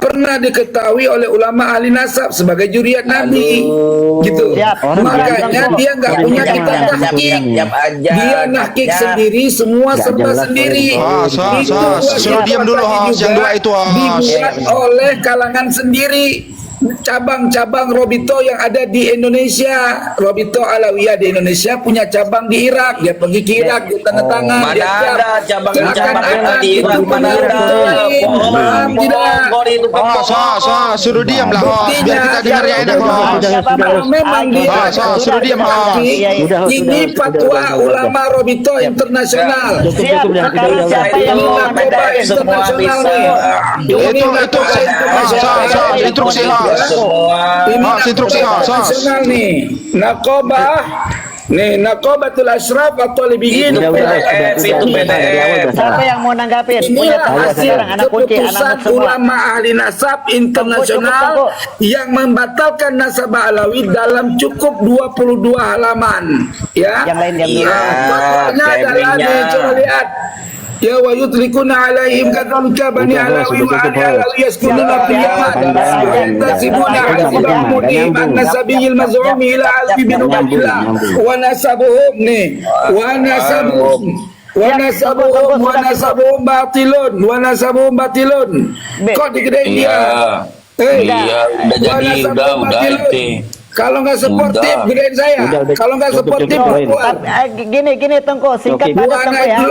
pernah diketahui oleh ulama ahli nasab sebagai juriat Nabi, gitu. Makanya dia nggak punya kitab tahqiq. Dia nahqiq sendiri, semua serba sendiri. Suruh diam dulu, yang dua itu dibuat oleh kalangan sendiri. Cabang-cabang Robito yang ada di Indonesia, Robito Alawiyah di Indonesia punya cabang di Irak. Dia pergi ke Irak, dia tanda tangan. Mana ada cabang-cabang di Irak? Mana ada? Paham tidak? Suruh diam lah, biar kita dengar yang enak. Kalau memang dia suruh diam. Ini fatwa ulama Robito internasional. Siapa yang mau semua bisa. Itu instruksi nasional nih, Naqabatul Ashraf atau lebih itu PDF. Siapa yang mau nanggapin? Inilah hasil keputusan ulama ahli nasab internasional yang membatalkan nasabah Alawi dalam cukup 22 halaman. Ya. Yang lain diam dulu. Pokoknya adalah nih, coba lihat. Ya wa yutrikuna alaihim kadzalika bani alawi wa ali alawi yaskununa fil yaman wa yantasibuna hasibahum an nasabiyil maz'umi ila alfi bin ubaydillah wa nasabuhum nih wa nasabuhum batilun kok digedein dia udah itu. Kalau nggak sportif, gedein saya. Kalau nggak sportif, gini Tengku, singkat padat Tengku ya.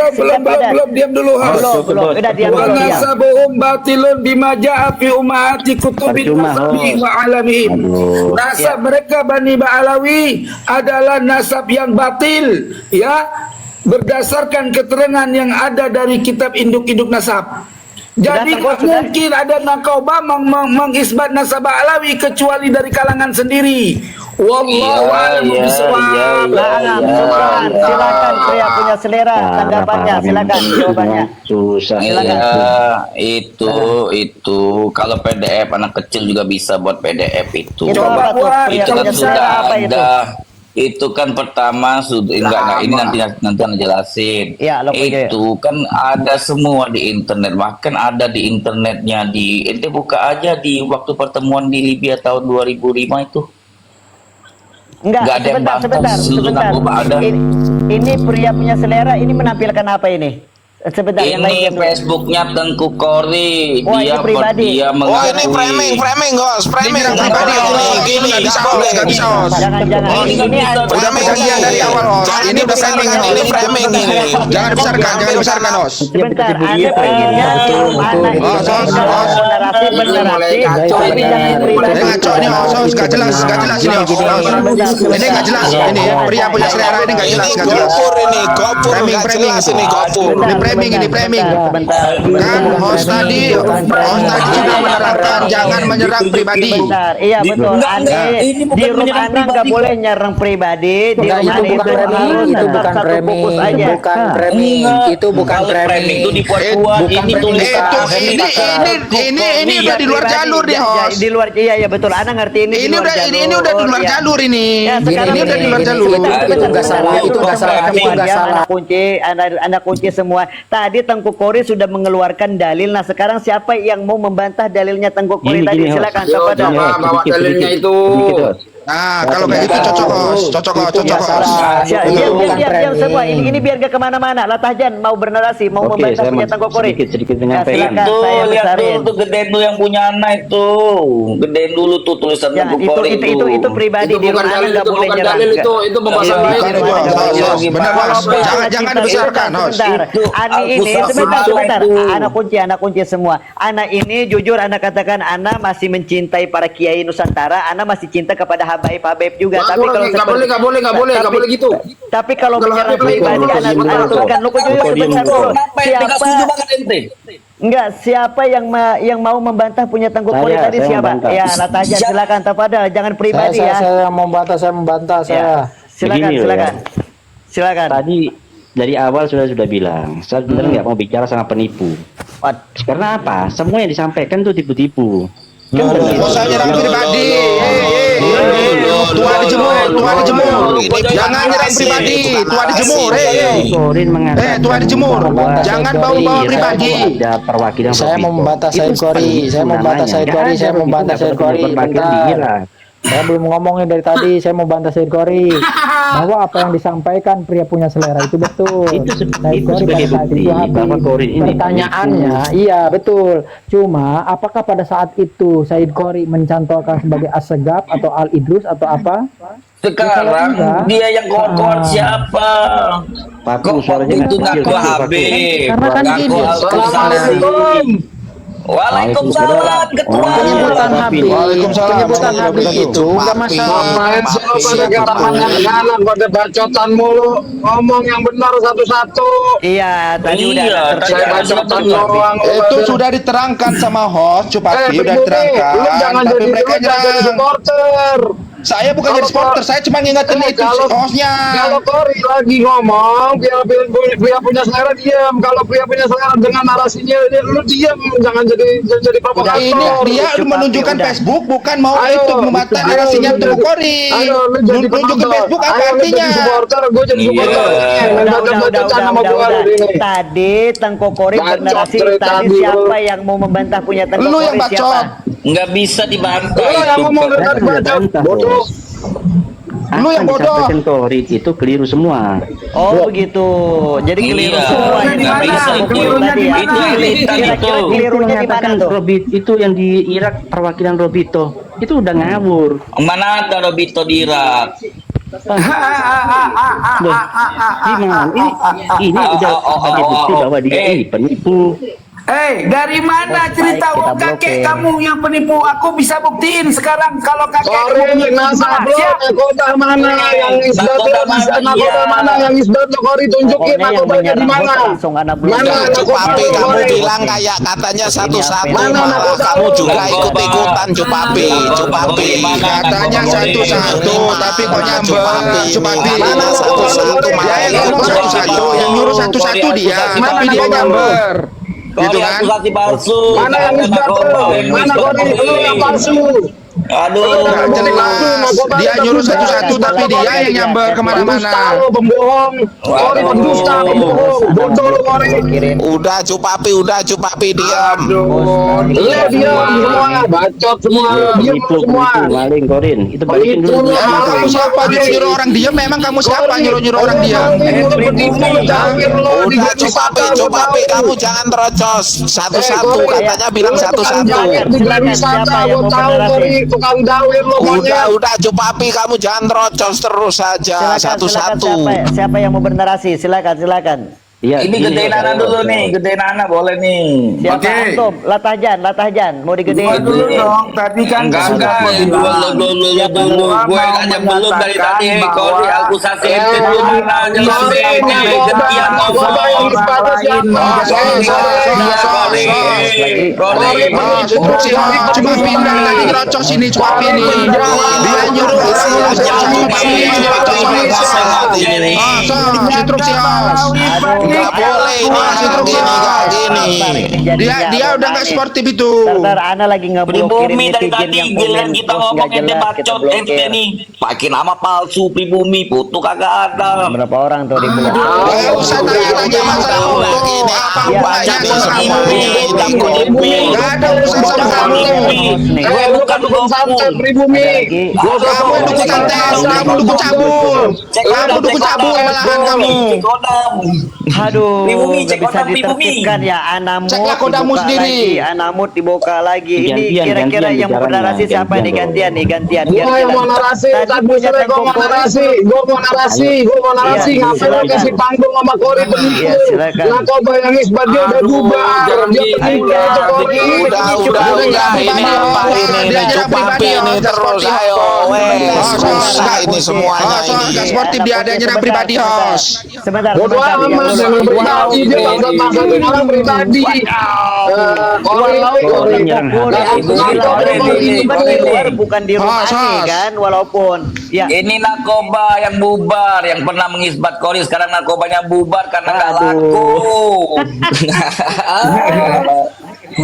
Belum, diam dulu. Belum, udah diam dulu. Nasabuhum batilun bima ja'a fi ummahati kutubin nasabi wa alamihim. Nasab mereka Bani Ba'alawi adalah nasab yang batil, ya, berdasarkan keterangan yang ada dari kitab induk-induk nasab. Jadi mungkin ada Naqabah mengisbat nasabah Alawi kecuali dari kalangan sendiri. Wallahu a'lam bishawab. Silakan pria punya selera tanggapannya, silakan jawabannya. Itu kalau PDF anak kecil juga bisa buat PDF itu. Coba buat itu kan sudah ada. Itu kan pertama sudah enggak ini nanti jelasin. Ya, itu kan ada semua di internet, bahkan ada di internetnya di ente buka aja di waktu pertemuan di Libya tahun 2005 itu. Enggak ada sebentar. Ini pria punya selera ini menampilkan apa ini? Sebentar, ini Facebooknya Tengku Kori. Oh, dia pribadi. Dia oh, ini framing, framing pribadi gini, nggak bisa. Jangan. Ini udah perjanjian dari awal, ini udah framing, ini framing ini. Jangan dibesarkan, Os. Sebentar, Anda pengennya anak narasi, tapi jangan pribadi. Ngaco ini, Os, nggak jelas ini, Os. Ini nggak jelas, ini pria punya selera ini nggak jelas. Ini gopur, ini framing. Kan host tadi sudah menerangkan jangan menyerang pribadi. Iya betul. Di room Anda nggak boleh nyerang pribadi. Di room Anda itu bukan framing. Itu bukan framing. Itu dibuat ini tulisan. Ini udah di luar jalur deh, host. Di luar, iya betul. Anda ngerti ini. Ini udah di luar jalur ini. Ini udah di luar jalur. Itu nggak salah. Anda kunci semua. Tadi Tengku Kori sudah mengeluarkan dalil. Nah sekarang siapa yang mau membantah dalilnya Tengku Kori tadi? Silakan. Bawa dalilnya itu. Nah, kalau kayak gitu cocok. Diam semua. Ini biar gak kemana-mana. Latahjan mau bernarasi, mau membantah punya Tengku Kori. Sedikit menyampaikan. Itu lihat dulu tuh gedein dulu yang punya anak itu. Gedein dulu tuh tulisan Tengku Kori itu pribadi. Di rumah Anda nggak boleh nyerang. Itu pembahasan lain. Benar, Host. Jangan dibesarkan, Host. Ani ini sebentar. Anak kunci semua. Anak ini jujur anak katakan anak masih mencintai para kiai Nusantara. Anak masih cinta kepada habaib juga. Tapi kalau nggak boleh gitu. Tapi kalau menyerang pribadi anak turunkan lu sebentar dulu. Siapa yang mau membantah punya Tengku Kori tadi siapa? Ya, Lataja silakan Tapada, jangan pribadi ya. Saya membantah saya. Silakan. Tadi dari awal sudah bilang, saya sebenarnya nggak mau bicara sama penipu. Karena apa? Semua yang disampaikan tuh tipu-tipu. Usah nyerang pribadi. tua dijemur. Jangan nyerang pribadi, tua dijemur. Korin mengatakan tua dijemur. bahwa Jangan bawa-bawa pribadi. ada perwakilan Saya mau Robito. membantah Said Itu Qori, saya mau membantah namanya. Said Nggak Qori, ada saya mau Robito, membantah nggak Said pernah Qori. perwakilan di Bentar. Irak. Saya belum ngomongin dari tadi, saya mau bantah Said Qori bahwa apa yang disampaikan pria punya selera itu betul. Said Qori pada sebagai saat bukti itu habis. bahwa Qorin ini Pertanyaannya, iya betul. Cuma apakah pada saat itu Said Qori mencantolkan sebagai Assegaf atau Al Idrus atau apa? Sekarang enggak, dia yang kawan-kawan siapa? Paku Kok suaranya itu nggak ngaku kecil, Paku. Habib, Karena kan ngaku gini, Assalamualaikum. Waalaikumsalam ketua. Penyebutan Habib, Waalaikumsalam. penyebutan Habib itu enggak masalah. Main solo pada katakan kalah pada bacotan mulu. Ngomong yang benar satu-satu. Iya, tadi udah Iya, ada tadi Saya ada bacotan betul. doang. Itu sudah diterangkan sama host, Cupati udah Budi, diterangkan. lu jangan Tapi jadi mereka lu jangan jadi nyerang. supporter. Saya bukan jadi Kalau- supporter, saya cuma ngingetin itu si hostnya. Kalau Qori lagi ngomong, pria punya selera diam. Kalau pria punya selera dengan narasinya, lu diam, jangan jadi Udah provokator. ini dia Cupati, menunjukkan udah. Facebook, bukan mau Ayo, itu membantah ayo, narasinya lu tuh jadi- Qori. Ayo, lu jadi Nunjukin penonton. Facebook apa Ayo, lu artinya? jadi supporter, gue jadi Iya. supporter. Main bacot-bacotan sama gue hari ini. Tadi Tengko Qori Bacot bernarasi dari tadi tadi, siapa lu. yang mau membantah punya Tengko Lu Qori yang bacot. siapa? Nggak bisa dibantah Lu yang itu. ngomong Pak. dari bacot, Bantah, bodoh. Lu yang Apa bodoh. disampaikan Qorin itu keliru semua. Oh begitu. Jadi keliru Iya. semua Kelirunya yang di mana? disampaikan Tengko Qori Kelirunya tadi di ya. mana? Itu elitan Kira-kira itu. Itu kelirunya di mana mengatakan tuh? Robit itu yang di Irak perwakilan Robito itu udah ngawur. Mana ada Robito di Irak? Loh, gimana? Ini udah sebagai bukti bahwa dia ini penipu. Dari mana cerita kita kakek blokir. kamu yang penipu? Aku bisa buktiin sekarang kalau kakek Sorry, nasablo, nakoda mana yang isbat nakoda mana yang isbat Qori tunjukin Pokoknya yang nakodanya di menyerang mana? bos langsung anak belum. Mana Udah nakoda Cupapi kamu Qori? bilang kayak katanya satu-satu Mana malah nakoda kamu lu? juga ikut-ikutan Cupapi. Katanya satu-satu tapi kok nyamber Cupapi. Mana Satu-satu malah Ya, yang ngomong satu-satu yang nyuruh satu-satu dia tapi dia nyamber. Gitu kan? Akusasi palsu. Mana yang isbat lu? Mana Qori lu yang palsu? Aduh. Nggak jelas. Dia nyuruh satu-satu tapi dia yang nyamber Dusta kemana-mana. lu, pembohong. Qori pendusta, pembohong. Bodoh lu Qori. Udah Cupapi diam. Lu diam semua, bacot semua, diam Penipu, lu semua. penipu, maling Qorin. Itu balikin dulu Penipu, duitnya Emang tuh. kamu siapa nyuruh orang diam? Memang kamu siapa nyuruh orang diam? Udah Cupapi kamu jangan terocos. Satu-satu katanya bilang satu-satu. Tukang dawir lo Udah Cupapi kamu jangan terocos terus saja satu-satu. Siapa yang mau bernarasi? Silakan. Iya, Ini gedein anak dulu nih, gedein anak boleh nih. Siapa Oke. antum? Latahjan, mau Gua digedein. dulu dong, tadi kan sudah mau bilang. Dulu. Gue tanya belum dari tadi. Kau di akusasi itu dulu mana jelas ini. Getian ngomong. Cuma pindah tadi nyerocos ini Cupapi ini. Dia nyuruh instruksi nggak boleh ini. Dia udah nggak sportif itu. Ntar Ana lagi ngeblokir Pribumi dari netizen tadi yang giliran komen kita post ngomong nggak ente jelas, kita bacot ente blokir. nih pakai nama palsu pribumi foto kagak ada. Berapa orang tuh diblokir? Nggak usah tanya masalah lagi ini. Apa hubungannya sama kamu? Nggak ada urusan sama kamu. Gue bukan santet pribumi. Kamu dukun santet, kamu dukun cabul. Kamu dukun cabul malahan kamu. Aduh, Pribumi, nggak cek bisa kodam pribumi. ditertibkan ya. Anamut Ceklah kodammu dibuka sendiri. lagi, Anamut dibuka lagi. Ini Gantian, kira-kira gantian yang mau bicaranya, bernarasi siapa nih? gantian Gantian. Gua yang mau narasi, tadi punya gue Tengko mau Qori. narasi, gue mau narasi. Iya, Ngapain lo silakan. kasih panggung sama Qori penipu? Iya, silakan. Nakoba yang isbat dia udah bubar, dia penipu itu Qori. Udah ini apa ini Cupapi ini terus ayo susah ini semuanya ini. Nggak Sportif dia ada nyerang pribadi host. Sebentar. Bodoh amat, jangan pribadi, dia bangsat-bangsatin orang pribadi. Qori, Orang nyerang Di luar bukan di rumah Hos, nih hos. kan, walaupun ya. Ini narkoba yang bubar, yang pernah mengisbat Qori sekarang narkobanya bubar karena nggak Aduh. laku.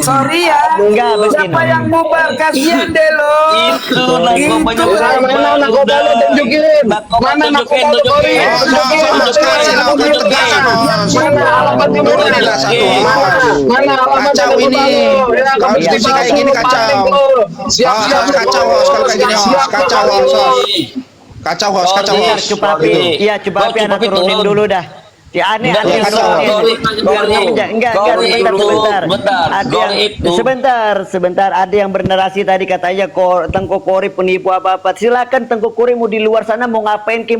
Sorry ya. Enggak, Siapa begini. yang bubar? Kasihan deh lo. Itu narkobanya Itu udah mana narkoba lo tunjukin? Mana narkoba lo Kori? Tunjukin. Mana alamatnya mana alamatnya Kacau ini. ya kamu Kalau diskusi kayak gini kacau. siap Kacau host kalau kayak gini host. Kacau host. Kacau host, kacau Iya, host. Cupapi. Iya, Cupapi anak turunin dulu dah. Ya aneh Enggak, aneh kacau. sebentar ada yang bernarasi tadi katanya Tengku Kori penipu apa silakan Tengku Kori mau di luar sana mau ngapain ki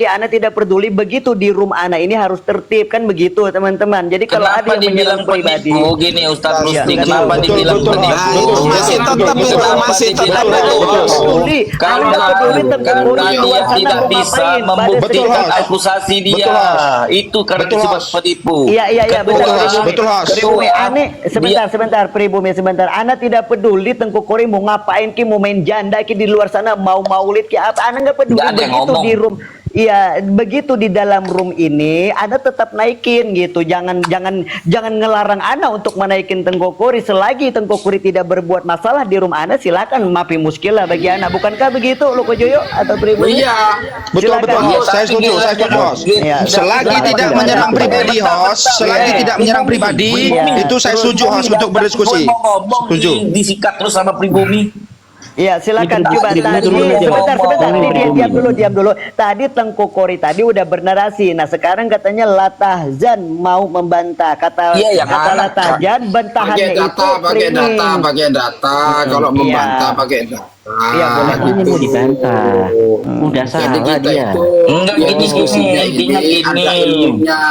ana tidak peduli begitu di room ana ini harus tertib kan begitu teman-teman jadi kalau ada yang menyerang pribadi Gini Ustaz Iya, Rusti, betul, kenapa betul, dibilang betul, penipu? Nah, itu masih tetap itu, masih tetap itu. peduli Karena peduli Tengku Kori di luar dia sana tidak mau bisa ngapain pada membuktikan Betul, akusasi dia. Betul, Host. Itu karena Betul, disebut Host. penipu. Iya Betul, betul Host. Betul, Host. Pribumi aneh sebentar Pribumi sebentar. Ana tidak peduli Tengku Kori mau ngapain ki mau main janda ki di luar sana mau maulid ki apa. Ana nggak peduli Nggak ada yang begitu ngomong. di room. Iya begitu di dalam room ini Ana tetap naikin gitu. Jangan ngelarang Ana untuk menaikin Tengku Kori selagi Tengku Kori tidak berbuat masalah di room Ana silakan maafin muskilah bagi Ana. Bukankah begitu Loko Joyo atau Pribumi? Iya. Betul, Silakan. betul, host. Saya setuju, host. Iya. Selagi Silakan. tidak menyerang pribadi, host. Selagi Iya. tidak menyerang pribadi, Iya. itu saya setuju, host, untuk berdiskusi. Setuju. Disikat terus sama pribumi. Iya silakan Ini coba benar, tadi benar, sebentar benar. diam dulu. Tadi Tengku Kori tadi udah bernarasi. Nah sekarang katanya Latahjan mau membantah kata Iya, yang kata mana? Latahjan bantahannya pakai itu pakai data kalau membantah pakai data Iya, boleh. Ini mau dibantah. Udah jadi salah kita dia. itu Enggak gini intinya gini. ada ilmunya.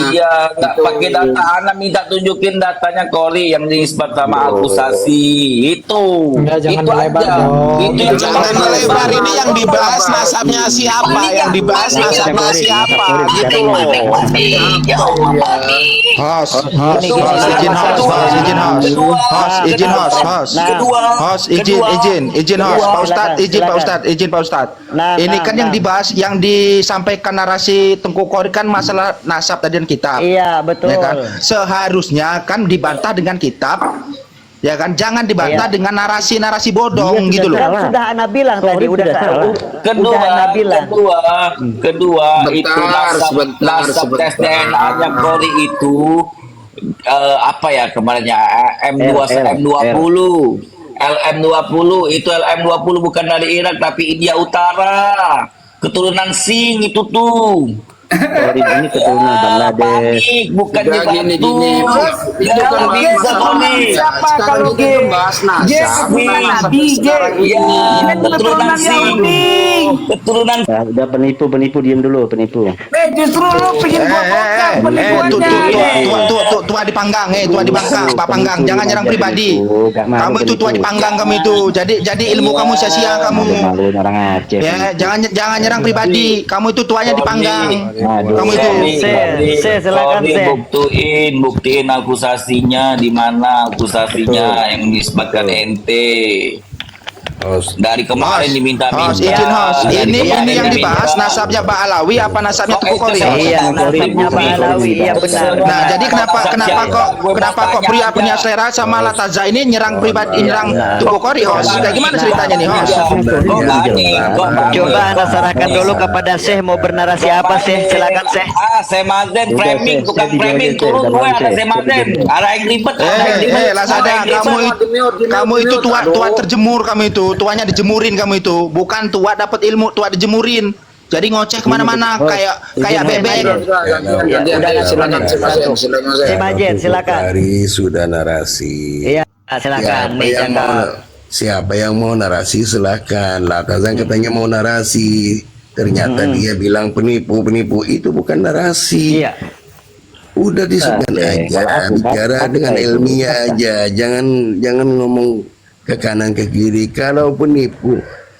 Iya, enggak Itu. pakai data. Ana minta tunjukin datanya Kori yang diisbat sama akusasi. Itu. Enggak, jangan itu melebar aja. dong. Itu yang Jangan melebar, ini yang dibahas nasabnya siapa, yang dibahas nasabnya siapa, gitu loh. Host, izin host, Pak Ustadz, izin Pak Ustadz. Ini kan yang dibahas, yang disampaikan narasi Tengku Kori kan masalah nasab tadi kita. Iya betul. Ya kan? Seharusnya kan dibantah dengan kitab, ya kan? Jangan dibantah Iya. dengan narasi-narasi bodong Iya, gitu loh. sudah salah. Sudah Ana bilang Kori tadi udah salah. udah Ana bilang. Kedua itu Sebentar, nasab tes sebentar. DNA-nya Kori itu apa ya kemarinnya M20 LM20 itu LM20 bukan dari Irak tapi India Utara keturunan Sing itu tuh. Kori ini keturunan Bangladesh. Bukan Udah gini, dibantu. itu kan bisa Kori. Siapa sekarang kalau kita G? bahas G nasab keturunan nasab Nabi, G. sekarang Iya, ini. Ini keturunan keturunan Sing. Yahudi. Keturunan Nah, udah penipu diam dulu penipu. Justru lu pengen gua bongkar penipuannya. Tua dipanggang, tua dipanggang, Pak Panggang, jangan nyerang pribadi. Kamu itu tua dipanggang kamu itu. Jadi ilmu kamu sia-sia kamu. Malu orang Aceh. Ya, jangan nyerang pribadi. Kamu itu tuanya dipanggang. Kamu itu. Silakan, Se. Buktiin akusasinya di mana akusasinya yang disebutkan ente. Dari kemarin diminta Host, izin host. Ini yang dibahas nasabnya Pak Alawi apa nasabnya Tengku Kori? Iya, nasabnya Pak Alawi, iya benar. Nah, jadi kenapa kok pria punya selera sama Lataza ini nyerang pribadi, nyerang Tengku Kori, host? Kayak gimana ceritanya nih, host? Coba Anda serahkan dulu kepada Syekh mau bernarasi apa Syekh? Silakan Syekh. Saya Mazen framing, Saya tukang di framing Jogja, turun saya gue Mazen, ada saya Mazen. Ada yang ribet, ada yang ribet. Lazada, kamu itu tua terjemur kamu itu, tuanya dijemurin kamu itu, bukan tua dapat ilmu, tua dijemurin. Jadi ngoceh kemana-mana kayak bebek. Silakan. Syekh Majen, silakan. Hari sudah narasi. Iya, silakan. Siapa yang mau narasi silakan. Latazan katanya mau narasi. Ternyata dia bilang penipu itu bukan narasi. Iya. Udah disebutkan aja, bicara dengan ilmiah aja. Jangan ngomong ke kanan ke kiri. Kalau penipu,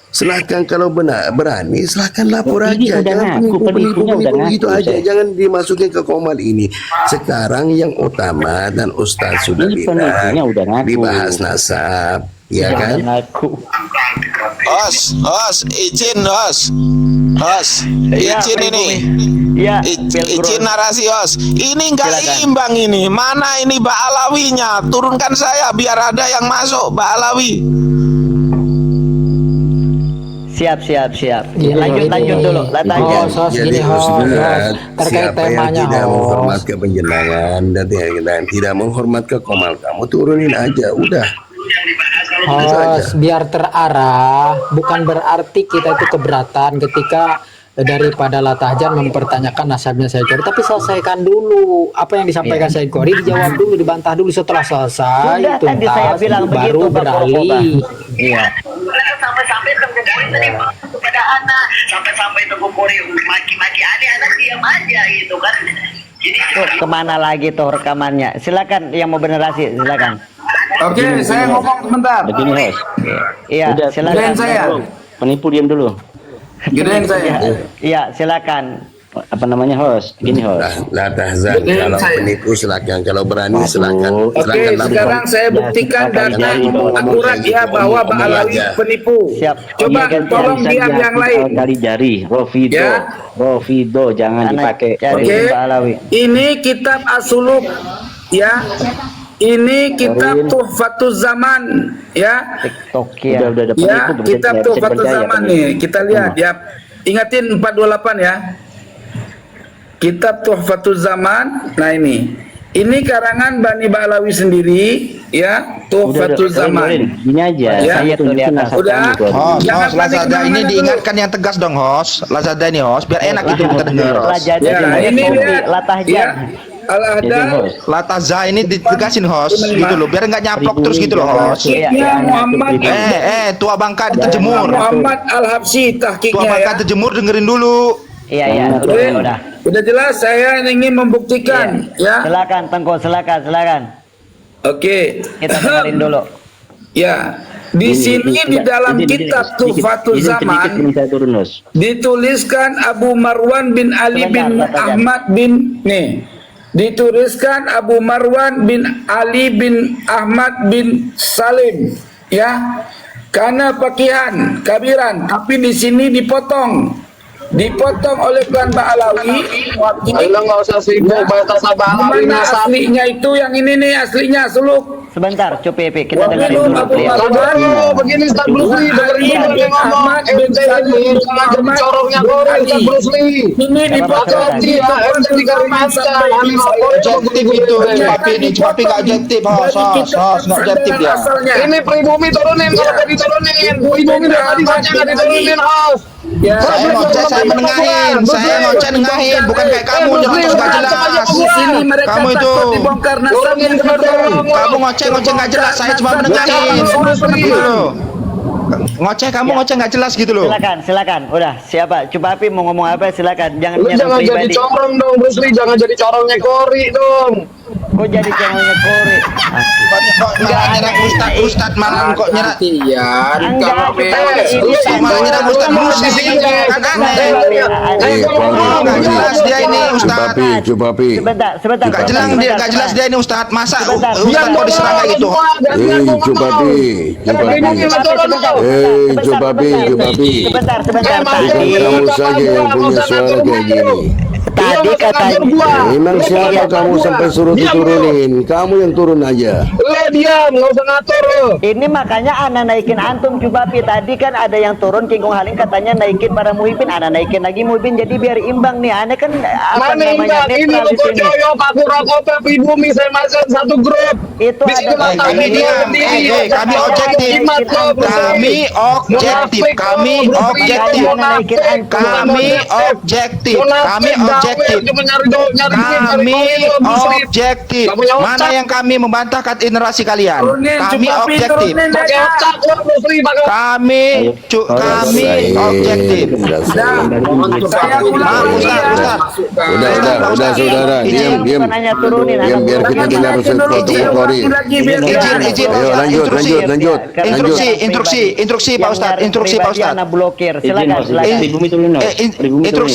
silahkan. Kalau berani silahkan lapor Ini aja. udah Jangan ngaku, penikunya udah ngaku, gitu aja. Ustaz. Jangan dimasukin ke komal ini. Sekarang yang utama dan Ustaz sudah Ini penikunya udah bilang ngaku. dibahas nasab, ya kan? Aku. izin Iya, izin ini. Iya, Izin narasi ini nggak Silakan. imbang ini. Mana ini Mbak Alawinya? Turunkan saya biar ada yang masuk Mbak Alawi. Siap. Gini, Lanjut dulu. Latahan. Host, Jadi gini, host. Ustaz, Terkait siapa yang temanya, tidak menghormat host. ke penjenengan dan tidak menghormat ke komal kamu turunin aja udah. Host, biar terarah, bukan berarti kita itu keberatan ketika daripada Latahjan mempertanyakan nasabnya Said Qori, tapi selesaikan dulu apa yang disampaikan Said Qori, dijawab dulu, dibantah dulu. Setelah selesai Sudah, tadi saya tuntas, bilang baru begitu, Pak beralih. Iya. Sampai-sampai Tengku Kori tadi kepada anak, sampai-sampai Tengku Kori maki-maki anak diam aja gitu kan. Jadi Tuh, kemana lagi tuh rekamannya? Silakan yang mau generasi, silakan. Oke, saya ngomong sebentar. Begini host. Iya, Udah, silakan. Gedein saya. Penipu diam dulu. Gedein saya. Iya, silakan. Apa namanya host? Gini host. Lah tahzan, Gedein kalau saya. penipu silakan, kalau berani silakan. Oke, Silakan lapor. sekarang saya buktikan data akurat ya bahwa Pak Alawi penipu. Siap. Coba Iya, tolong biar yang lain. Kali jari, Rofido. Ya. Rofido jangan Anak dipakai. cari Oke. Pak Alawi. Ini kitab As-Suluk ya. Ini kitab Tuhfatuz Zaman ya. TikTok ya. Udah Ya, penipu, kitab bisa Tuhfatuz percaya, Zaman penipu. nih. Kita lihat ya. Ingatin 428 ya. Kitab Tuhfatuz Zaman. Nah ini. Ini karangan Bani Ba'alawi sendiri ya. Tuhfatuz Zaman. Gini aja. Ya. Saya tunjukin Udah. nasab Udah. kamu, Qori. Jangan Host, panik Lazada kemana-mana ini dulu. diingatkan yang tegas dong Lazada ini biar enak itu kita dengar Lajada Ya, ini lihat. Latahjan. Ya. Al-Adal. Izin, host. Lataza ini ditegasin gitu loh, biar nggak nyaplok terus gitu loh Iya. Ya, Muhammad tua bangka terjemur, Muhammad Al-Habsyi tua tahqiqnya bangka ya. terjemur dengerin dulu. Iya, Oke. udah. Udah jelas saya ingin membuktikan ya. Silakan Tengku, silakan. Oke. Kita dengerin dulu. Ya. Di sini di dalam kitab Tuhfatuz Zaman Saya turun host. dituliskan Abu Marwan bin Ali bin Sebentar, Pak Ahmad bin dituliskan Abu Marwan bin Ali bin Ahmad bin Salim ya. Karena pakihan kabiran, tapi di sini dipotong oleh Tuan Pak Alawi. Ayolah nggak usah sibuk batas sabar Mana aslinya itu yang ini nih aslinya Suluk. Sebentar, Cupi, kita dengerin Wabilu dulu. Abu please. Marwan Aduh, begini Ustaz Bruce Lee, dengerin dulu yang ngomong. Ente ini jangan jadi corongnya Kori, Ustaz Bruce Lee. Ini dipotong Hati ya, ente dikarimatkan. Ani lapor Objektif itu Papi ini, Papi nggak objektif, host nggak objektif ya. Ini pribumi turunin, kalau tadi turunin. Pribumi dari tadi saja nggak diturunin, host. Ya, Saya menengahin, bukan kayak kamu nyerocos nggak jelas. di sini mereka Kamu itu takut dibongkar Turunin nasabnya. ke kamu ngoceh nggak jelas, saya cuma menengahin. Gitu loh. Ngoceh nggak jelas gitu loh. Silakan. Udah, siapa? Coba Api mau ngomong apa? Silakan. Jangan Lu menyerang jangan jadi pribadi. corong dong, Bruce Lee. Jangan jadi corongnya Kori dong. Kok jadi channelnya Kori? Kok malah nyerang Ustad malah kok nyerang. Enggak, kita Malah nyerang Ustad Bruce Lee kan aneh. Nggak jelas dia ini Ustad. Cupapi. Sebentar. Nggak jelas dia ini Ustad. Masa Sebentar. Ustad kok diserang kayak gitu? Cupapi. Sebentar. Bukan Tadi kamu saja yang punya suara kayak gini. katanya. Memang siapa kamu sampai suruh diturunin? Kamu yang turun aja. Lo diam, nggak usah ngatur lo. Ini makanya ana naikin antum coba Pi. Tadi kan ada yang turun King Kong Halim katanya naikin para Muhibin, ana naikin lagi Muhibin jadi biar imbang nih. Ana kan apa Mana namanya enggak? Ini netral lo di sini. kocoyo, Pak Kurakope, Pribumi, saya masuk satu grup. Itu Di sini ada mata kami media diam. sendiri. Kami objektif. Mana yang kami membantah generasi kalian? Kami objektif. Pakai otak lo, Musli, pakai otak. Kami objektif. Saya Maaf Ustaz. Udah saudara, diam. Bukan hanya turunin, Diam biar kita dengar sesuatu Kori. Izin. Ayo lanjut. Instruksi Pak Ustaz. Instruksi Pak Ustaz. Ana blokir. Silakan. Pribumi turun host. Pribumi turun.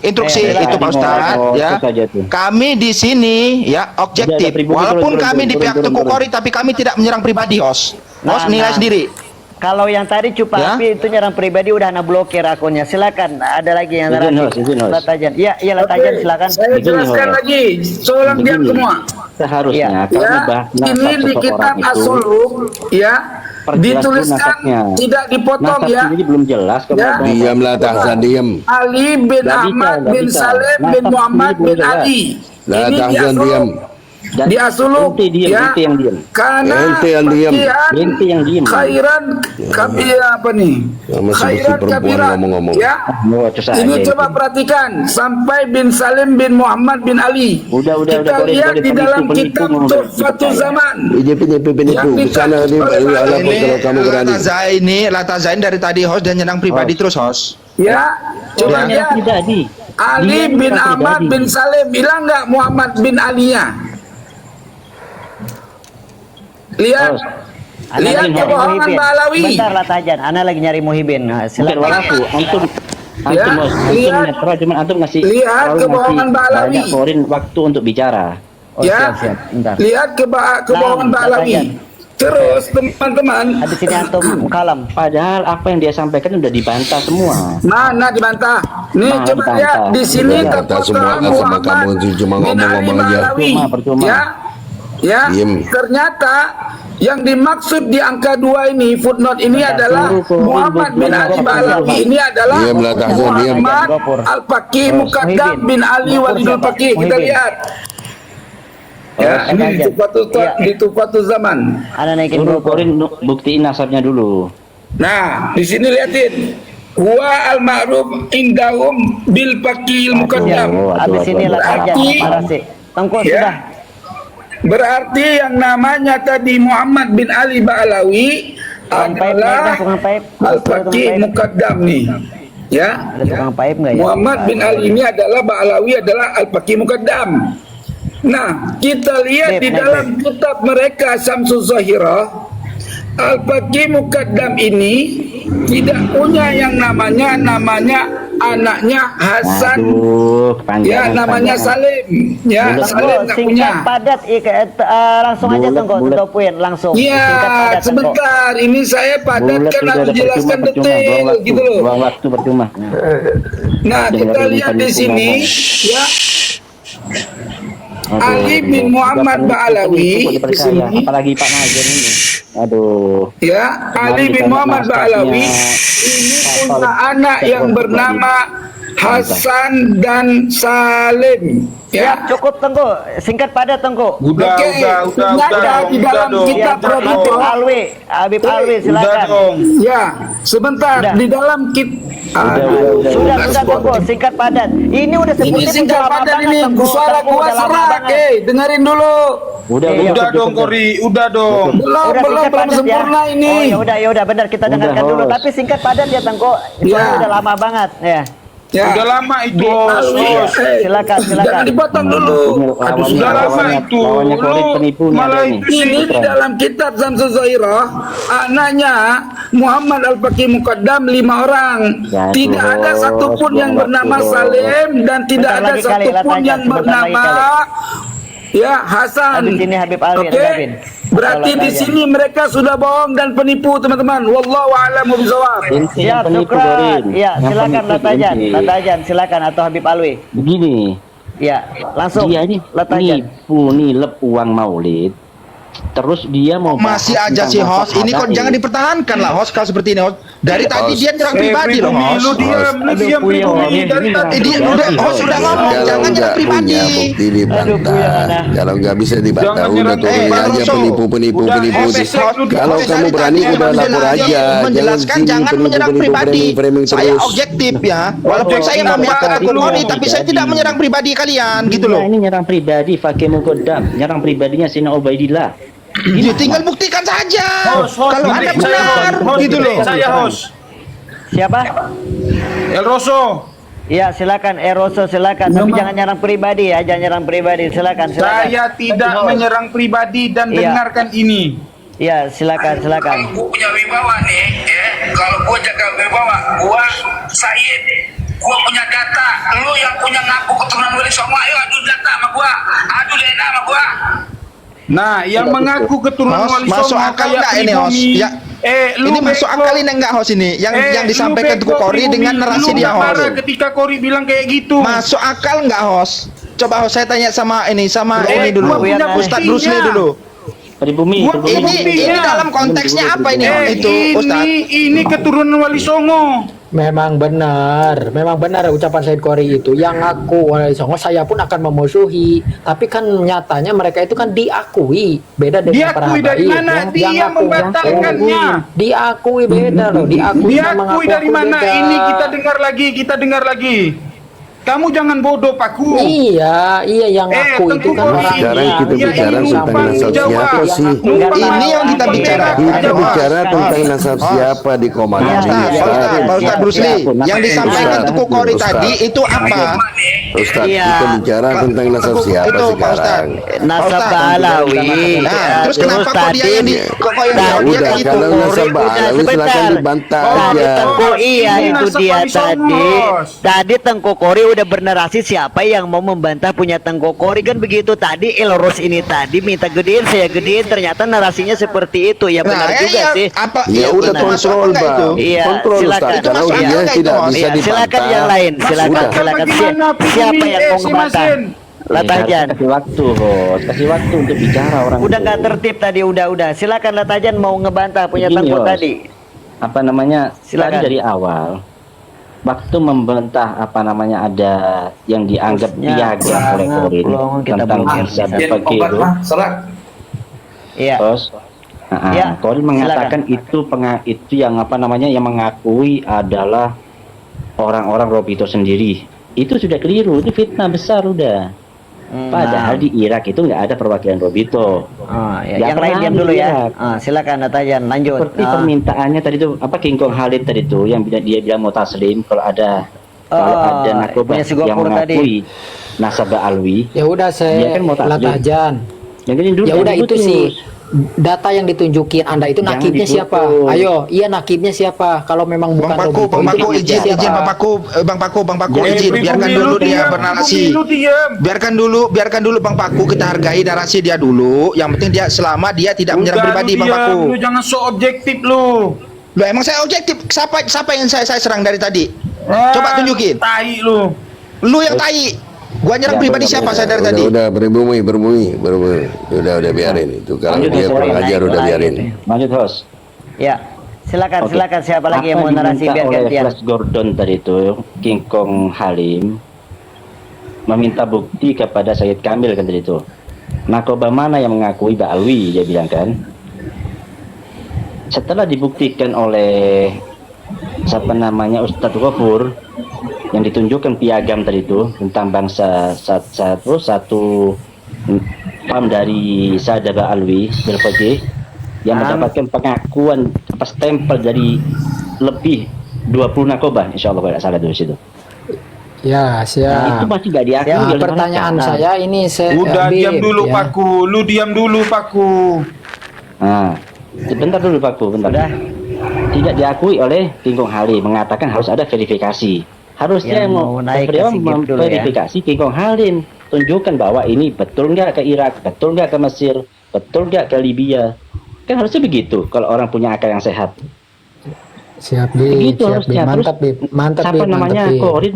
Instruksi silakan. itu Pak Ustaz ya. Fokus aja tuh. Kami di sini ya objektif. Udah, pribumi Walaupun turun. kami di pihak Tengku Kori tapi kami tidak menyerang pribadi, host. Host nilai sendiri. Kalau yang tadi Cupa Ya? Api itu nyerang pribadi udah ana blokir akunnya. Silakan, ada lagi yang Izin, terakhir. Host, izin, Host. Latajan. Iya, iya Latajan silakan. Saya Begini, jelaskan Host. lagi. Soalan diam Begini, semua. seharusnya Iya. kalau Ya, bahas ini nasab di kitab seseorang itu As-Suluk ya, perjelas dulu dituliskan nasabnya. tidak dipotong Nasab ya. sendiri belum jelas kalau Ya. bahas- Diamlah Tahsan, diam. Ali bin Nggak bisa, Ahmad nggak bin bisa. Salim bin Nasab Muhammad sendiri bin belum jelas. Ali. Lah Ini di Tahsan, As-Suluk. diam. Dan Di As-Suluk ente diam, ya. ente yang diam. Karena Ente yang diam. bagian Ente yang diam. khairan kabira apa nih? Sama seperti Khairan perempuan kabira. ngomong-ngomong. Ya. Oh, cus Ini aja coba itu. perhatikan sampai bin Salim bin Muhammad bin Ali. Udah, Kita boleh, lihat boleh, di penipu, dalam penipu, kitab mau Tuhfatul dipercaya. Zaman. Penipu, Yang ke sana dikasih oleh ala Pak kalau kamu berani. Latazain dari tadi host dan nyerang pribadi terus host. Ya, coba Dia lihat pribadi. Ali Dia bin nyerang Ahmad pribadi. bin Salim bilang nggak Muhammad bin Alinya. Lihat, Host. Ana lihat lagi nyari kebohongan Muhibin. Balawi. Bentar Latajan, ana lagi nyari Muhibin. Nah, Bukan silakan. walafu, antum Ya, Host, antum lihat. netral, cuman antum ngasih Lihat terlalu kebohongan ngasih Balawi. banyak korin waktu untuk bicara. Oh, Ya, siap. Bentar. lihat kebohongan Nah, Balawi. Latajan. Terus teman-teman, Habis ini antum kalam. Padahal apa yang dia sampaikan udah dibantah semua. mana dibantah? Nih Nah, coba dibantah. lihat di sini Dibantah semua, terpotongan sama kamu Muhammad itu cuma bin Ali ngomong-ngomong aja. Balawi. Percuma. Ya, ya. Diem. Ternyata yang dimaksud di angka 2 ini footnote ini adalah Muhammad bin Ali Balawi ini adalah Diam lah, Tahsan, diam. Muhammad Al-Faqih Muqaddam bin Ali Walidul Faqih. Kita lihat. Ya, ini di Tuhfatul Zaman. Ana naikin Dulu dulu. korin buktiin nasabnya dulu. Nah, di sini lihatin. Wa al-ma'ruf indahum bil faqih muqaddam. Habis ini Latajan. Berarti- Marasi. Tengku Ya. sudah. Berarti yang namanya tadi Muhammad bin Ali Ba'alawi Tukang paip adalah nggak, tukang paip? Al-Faqih Muqaddam nih. Ya. Ada tukang paip nggak ya? Muhammad bin Ali ini adalah Ba'alawi adalah Al-Faqih Muqaddam. Nah, kita lihat Baik, di baik, dalam kitab mereka Syamsul Zahirah, Al-Faqih Muqaddam ini tidak punya yang namanya anaknya Hasan. Aduh, Ya, kepanjangan. namanya Salim. Ya, Bulat, Salim Tengku, nggak punya. singkat padat langsung aja Bulat, Tengku, bulat. topuin langsung. Iya, Singkat padat Tengku. sebentar. Ini saya padatkan Bulat sudah harus ada jelaskan percuma, detail buang waktu, gitu loh. buang waktu percuma. Nah, kita Dengerin lihat di penipu sini ngomong. ya Aduh, Ali bin Muhammad udah Ba'alawi penipu kok di dipercaya, sini. apalagi Pak Najar ini. Aduh. Ya, Ali bin ditanya Muhammad nasabnya, Ba'alawi ini punya anak yang bernama Hasan dan Salim. Ya, Ya, cukup Tengku. Singkat padat Tengku. Udah, Oke, ternyata di dalam kitab Ya, Habib Robiqah. Alwi, Habib Alwi silakan. Ya, sebentar Udah. di dalam Sudah Tengku, singkat padat. Ini udah Ini sebutnya singkat udah lama padat banget, ini Tengku. suara Tengku, gua udah lama serak, banget. dengerin dulu. Udah, Iya, Udah dong Kori, udah dong. Belum, Udah belum, singkat belum padat sempurna ya. ini. Oh ya udah benar kita Udah, dengarkan dulu. Host. Tapi singkat padat ya Tengku. Ya. Soalnya udah lama banget ya. Ya. Udah lama itu. Iya, Host. silakan. Jangan dipotong dulu. Lawannya- Sudah lama lawannya- itu. lawannya Korin Lu penipu nih malah ada nih. itu sih. Ini di dalam kitab Syamsul Zahirah, anaknya Muhammad Al-Faqih Muqaddam 5 orang. Ya, Tidak Bos, ada satupun yang buang bernama waktu, Bos. Salim dan tidak Bentar ada lagi kali, satupun Latanya, yang sebentar lagi bernama ya Hasan. Habis ini Habib Alwi Oke. Al-Ghabin. Berarti Atau di Latanya. sini mereka sudah bohong dan penipu, teman-teman. Wallahu a'lam bishawab. Ente yang Siap, penipu, syukran. Korin. Ya, Yang silakan penipu Latajan. ente. Latajan silakan atau Habib Alwi. Begini, Ya, langsung. dia ini Latajan. nipu nilep uang maulid. Terus dia mau Masih bahas aja tentang sih host. nasab Ini kok Adaib. jangan dipertahankan lah host kalau seperti ini host. Dari tadi Host. dia nyerang pribadi loh host. Lu diam, lu diam pribumi dari tadi. Dia udah host sudah ngomong Kalau jangan nyerang nggak pribadi. punya bukti Aduh, Buya, dibantah. mana? Kalau nggak bisa dibantah, Jangan udah nyerang. turunin Bang aja Russo. penipu Udah, itu. host, Kalau host kamu dari berani tadi udah lapor menjelaskan- aja. menjelaskan jangan menyerang pribadi. framing Saya terus. objektif ya. Walaupun saya Objektif memihakkan apa? akun Kori, tapi saya tidak menyerang pribadi kalian gitu Iya, loh. ini nyerang pribadi Fakih Muqaddam, nyerang pribadinya Sina Ubaidillah. Ya tinggal buktikan saja. Host, Kalau Anda benar gitu loh. Saya host. Siapa? El Rosso. Ya, silakan Eroso silakan. Tapi jangan nyerang pribadi ya, jangan nyerang pribadi. Silakan. Saya tidak menyerang pribadi dan Iya. dengarkan ini. Ya, silakan. Gua punya wibawa nih, ya. Kalau gua jaga wibawa, gua Said, gua punya data. Lu yang punya ngaku keturunan wali semua, ayo adu data sama gua, adu DNA sama gua. Nah, yang mengaku keturunan Host, wali masuk songo akal kayak nggak ini host? pribumi. Ya, Lu Ini masuk bego. akal ini enggak host ini yang disampaikan lu Tuku Kori bego, dengan narasi lu dia nggak marah host. ketika Kori bilang kayak gitu. Masuk akal enggak host? Coba host saya tanya sama ini dulu. gua punya Ustadz buktinya. Rusli dulu. Pribumi, Gua pribumi. punya Ini dalam konteksnya apa ini itu Ustadz? ini keturunan Wali Songo. Memang benar ucapan Said Kori itu. Yang ngaku Wali Songo saya pun akan memusuhi. Tapi kan nyatanya mereka itu kan diakui. Beda dengan para Diakui dari habaib. mana? Yang Dia ngaku, membatalkannya. diakui beda loh. Diakui sama Diakui dari ngaku-ngaku mana? beda. Ini kita dengar lagi. Kamu jangan bodoh, Paku. Iya yang ngaku itu kan Kori, orangnya. Sekarang kita Iya, bicara ini tentang numpang nasab Jawa. siapa sih? Numpang Ini yang kita Jawa. bicara. Kita Jawa. bicara tentang nasab siapa di komandan Pak Ustadz Rusli, yang disampaikan Ustadz, Tuku Kori Ustadz. tadi itu apa? Ustaz, Iya. kita bicara tentang nasab siapa Itu, Pak sekarang? Nasab Ustaz. Alawi. Nah, terus kenapa kok dia yang di kok yang Ya dia udah, kayak gitu? kalau nasab Udah, Alawi silakan sebentar. dibantah Tadi aja. Tengku iya Ini itu nasab dia Wali Songo, tadi. Bos. Tadi Tengku Kori udah bernarasi siapa yang mau membantah punya Tengku Kori kan begitu. Tadi Elros ini tadi minta gedein saya gedein, ternyata narasinya seperti itu. Ya benar juga sih. Apa? Ya udah itu masuk kontrol, akal nggak itu? Bang. Iya, Kontrol silakan. Ustaz, Itu kalau masuk dia akal nggak tidak itu? bisa Iya, dibantah. silakan yang lain. Silakan Udah. silakan Bagaimana siapa Pribumi? yang mau Si ngebantah? Masin. Latajan. Kasih waktu, host. Kasih waktu untuk bicara orang. Udah itu. nggak tertib tadi, udah. Silakan Latajan mau ngebantah punya Begini, Tengku Host. tadi. Apa namanya? Silakan. Tadi dari awal waktu membantah apa namanya ada yang dianggap Hostnya piagam oleh kurang, Korin belum kita tentang belum bangsa bisa. Begitu. Iya. Terus Ya, Korin mengatakan itu yang apa namanya yang mengakui adalah orang-orang Robito sendiri. Itu sudah keliru, itu fitnah besar udah. Padahal di Irak itu nggak ada perwakilan Robito. Ya. Nggak Yang lain pernah diam di dulu ya. Irak. Silakan Latajan lanjut. Seperti permintaannya tadi tuh apa King Kong Khalid tadi tuh yang dia bilang mau taslim kalau ada narkoba punya si Gopur yang mengakui nasabah Alwi. Ya udah Dia saya kan mau taklim. Latajan. Yang ini dulu Ya udah itu putus. sih data yang ditunjukin Anda itu Jangan nakibnya siapa? diputus. Ayo, iya nakibnya siapa? Kalau memang bukan Bang Paku, Robito, Bang itu Paku nakibnya izin, siapa? Bang Paku Eh, izin, biarkan Pribumi, dulu lu dia diam. bernarasi. Pribumi, lu diam. Biarkan dulu Bang Paku, kita hargai narasi dia dulu. Yang penting dia selama dia tidak menyerang Udah, pribadi lu Bang diam. Paku. Lu jangan so objektif lu. Loh emang saya objektif. Siapa yang saya serang dari tadi? Coba tunjukin. Tai lu. Lu yang tai. Gua nyerang Ya, pribadi boleh, siapa saya dari tadi? Udah berbumi. Udah biarin itu. Kalau Lanjut, dia Mas, kurang naik ajar udah lagi biarin. tuh. Lanjut host. Ya. Silakan Oke. silakan siapa lagi yang Apa mau narasi diminta biar oleh gantian. Flash Gordon tadi itu King Kong Halim meminta bukti kepada Sayyid Kamil kan tadi itu. Narkoba mana yang mengakui Mbak Alwi dia bilang kan. Setelah dibuktikan oleh siapa namanya Ustadz Ghafur yang ditunjukkan piagam tadi itu tentang bangsa satu pam dari Sadaba Alwi Belfaqih yang mendapatkan pengakuan apa stempel dari lebih 20 narkoba insyaallah kalau tidak salah dari situ. Ya, Itu siap. masih nggak diakui Ya, oleh pertanyaan mereka. saya ini saya Udah Bib, diam dulu ya. Paku. Lu diam dulu Paku. Nah, sebentar dulu Pak Bu, bentar. Tidak diakui oleh King Kong Halim, mengatakan harus ada verifikasi. Harusnya Yang mau naik beliau kasih gift dulu ya. memverifikasi King Kong Halim, tunjukkan bahwa ini betul nggak ke Irak, betul nggak ke Mesir, betul nggak ke Libya. Kan harusnya begitu kalau orang punya akal yang sehat. Siap, Bib. Begitu Siap, harusnya. Bib. Mantap, Terus Bib. Mantap, siapa Bib. Mantap, namanya Bib. Korin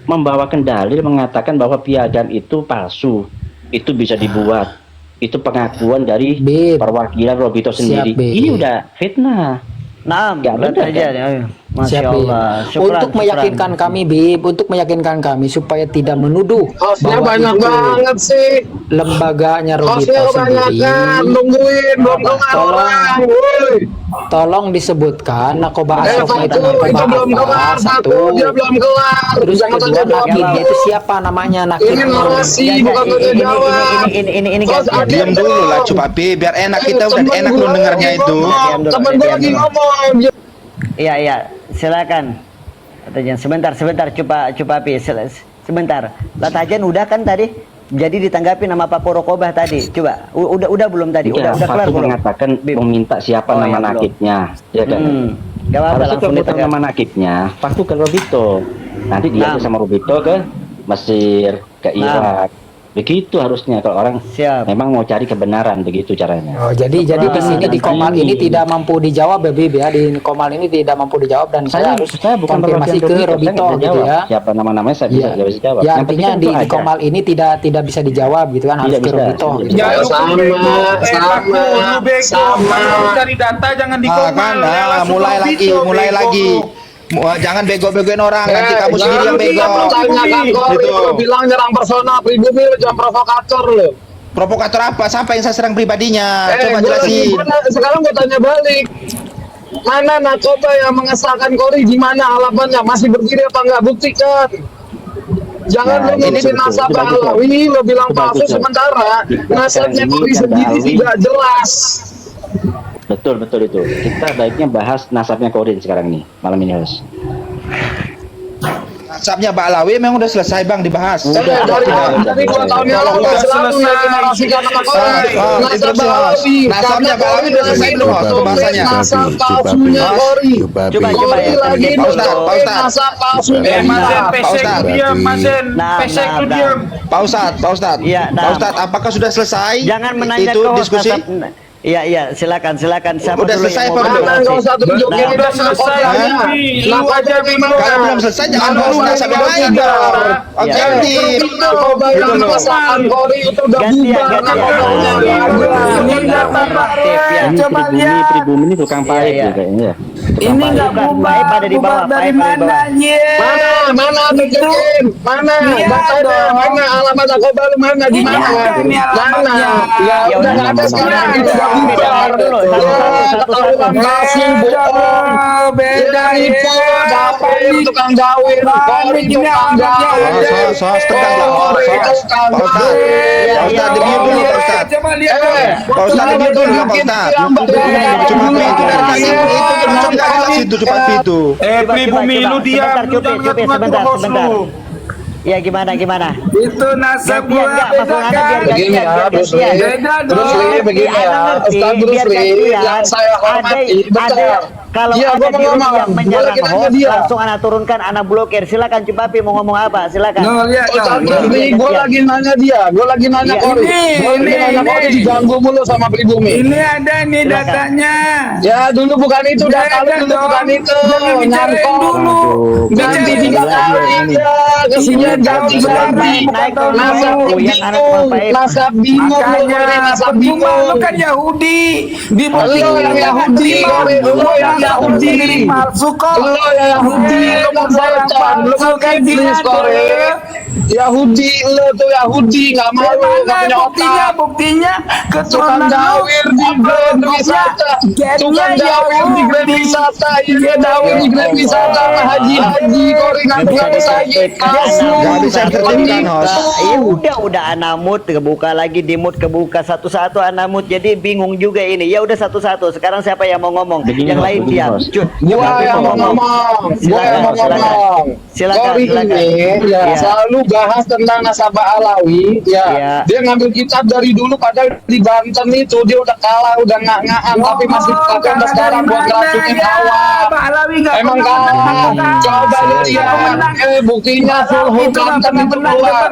membawakan dalil mengatakan bahwa piagam itu palsu, itu bisa dibuat, itu pengakuan dari Bib. perwakilan Robito sendiri. Bib. Ini udah fitnah. Nah, Nggak berat benar, aja. kan? Ayo. Masya Siap, Bib. Allah. Syukran, Untuk meyakinkan syukran. kami, Bib, untuk meyakinkan kami supaya tidak menuduh Hostnya bahwa banyak itu banget sih. lembaganya Hostnya Robito kebanyakan. sendiri. Nungguin. Belum kelar orang. Woi. Tolong disebutkan narkoba Eh, asoknya itu satu. Itu narkoba belum kelar. apa? Satu. Dia belum kelar. Terus Jangan kedua tanya jawab. nakibnya itu siapa namanya Ini nakibnya? narasi, Enggak, bukan enggak, tanya jawab. ini Host, gantian. adil Diam dulu lah dong. coba Pi, biar enak kita udah Temen enak gua lu dengarnya lagi itu. ngomong. Diam dulu, Temen gue diam lagi dulu. ngomong. Iya, silakan. Latajan sebentar coba Pi. Sebentar. Latajan udah kan tadi? Jadi ditanggapi nama Pak Porokobah tadi. Coba. Udah belum tadi? Ya, Udah kelar Fatu belum? mengatakan Bib. meminta siapa Oh, nama ya, belum. nakibnya, ya kan? Gak apa-apa Harusnya langsung kalau tahu ditanggapi. nama nakibnya, Fatu ke Robito. Nanti dia Nah. sama Robito ke Mesir, ke Nah. Irak, Begitu harusnya kalau orang memang mau cari kebenaran, begitu caranya. Oh, jadi di sini di Komal ini tidak mampu dijawab ya Bib ya, di Komal ini tidak mampu dijawab dan saya harus bukan konfirmasi ke Robito gitu ya. Siapa nama-namanya saya bisa jawab. Ya artinya di Komal ini tidak bisa dijawab gitu kan, harus ke Robito gitu. Ya, sama. Dari data jangan di Kan, mulai lagi. Jangan bego-begoin orang, nanti kamu sendiri yang bego. Tanyakan Kori, Gitu. lu bilang nyerang personal pribumi, lu jangan provokator lu. Provokator apa? Siapa yang saya serang pribadinya? Coba gua jelasin. sekarang gue tanya balik. Mana narkoba yang mengesahkan Kori? Di mana alamatnya? Masih berdiri apa enggak? Buktikan. Jangan lu ngurusin nasabah Alawi, lu bilang palsu sementara nasabnya Kori sendiri tidak jelas. Betul itu. Kita baiknya bahas nasabnya Korin sekarang nih, malam ini harus. Nasabnya Mbak Alawi memang udah selesai Bang dibahas. Dari 2 tahun yang lalu selalu narasikan nama Kori. Nasabnya Mbak Alawi udah selesai belum pembahasannya? Nasab palsunya Kori. Kori lagi nasab palsunya. Pak Ustadz, apakah sudah selesai? Jangan menanya itu diskusi? Iya, silakan. Siapa Udah dulu selesai yang apa mau belum? Enggak usah tunjukin udah selesai. Kalau belum selesai jangan bahas nasab yang lain dong. Objektif. Narkoba yang mengesahkan Kori itu udah bubar. Coba lihat. Pribumi ini tukang pahit Iya. kayaknya. Ini nggak bubar, pada di bawah, bubar dari Pak, pada di bawah. mana? Mana tunjukin? Mana datanya? Mana alamat narkoba lu mana? Di Ini mana? ada nih alamatnya. Ya udah nggak ada sekarang itu udah bubar. Ketahuan palsu bohong. Beda Itu gawe tukang gawe. Kori tukang gawe. Ustadz, demi dulu Pak Ustadz. Coba lihat dong. Pak Ustadz, demi dulu Pak Ustadz. Cuma itu dari tadi itu nggak jelas itu cuma itu. Pribumi lu diam, lu jangan Sebentar. Ya gimana? Itu nasab Biar gua enggak Mas Ana, biar Begini ya, Bruce Lee. Beda Bruce Lee dong. begini ya. Ustaz Bruce Lee yang saya hormati. Bentar. Kalau Iya, ada gua di mau room ngomong. yang menyerang Boleh kita host, dia. langsung anak turunkan, anak blokir. Silakan Cipapi mau ngomong apa? Silakan. No, lihat Ustaz dong. Bruce Lee, gue lagi nanya dia. Gue lagi nanya Iya. Kori. Gue lagi nanya Ini. Kori diganggu mulu sama pribumi. Ini ada nih Silakan. datanya. Ya dulu bukan itu, data lu Beda dulu dong. bukan itu. Jangan bicarain Nyangkok. dulu. Ganti 3 kali ya. Kesini ganti. Naik tahun Nasab dulu, yang anak bingung. tukang pahit. Nasab bingung. Makanya Nasab percuma lu bingung. kan Yahudi. Di Lu yang Yahudi, lu yang Yahudi. Diri palsu kok. Lu yang Yahudi, lu mau bocor, lu mau iblis Kore. Yahudi, lu tuh Yahudi, nggak malu, nggak punya otak. Buktinya Tukang keturunan gawir di Grand Wisata, tukang gawir di Grand Wisata, iya gawir di Grand Wisata, haji-haji, Kore ngaku-ngaku saya, palsu. Nggak bisa tertipkan host. Ya udah anamut kebuka lagi, dimut kebuka satu-satu anamut, jadi bingung juga ini. Ya udah satu-satu. Sekarang siapa yang mau ngomong? Begini, Yang Mas, lain begini, diam. Mas. Gua yang mau ngomong, gua yang mau ngomong. Silakan, Kori silakan. ini ya, Iya. selalu bahas tentang nasabah Alawi, ya. Iya. Dia ngambil kitab dari dulu, padahal di Banten itu dia udah kalah, udah ngak-ngakan, tapi masih pakai sampai sekarang buat ngeracunin awam. Emang kalah. Coba lu lihat, buktinya Sulhu Banten itu keluar.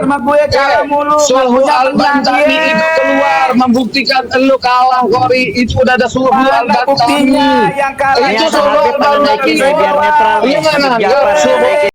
Sulhu Al-Bantani itu keluar, membuktikan lu kalah, Kori. Itu udah ada Sulhu Al-Bantani. buktinya yang kalah. Itu Ternyata Sulhu Habib pada Al-Bantani. naikin biar netral. Iya mana? Habib Jafar Sulhu naikin.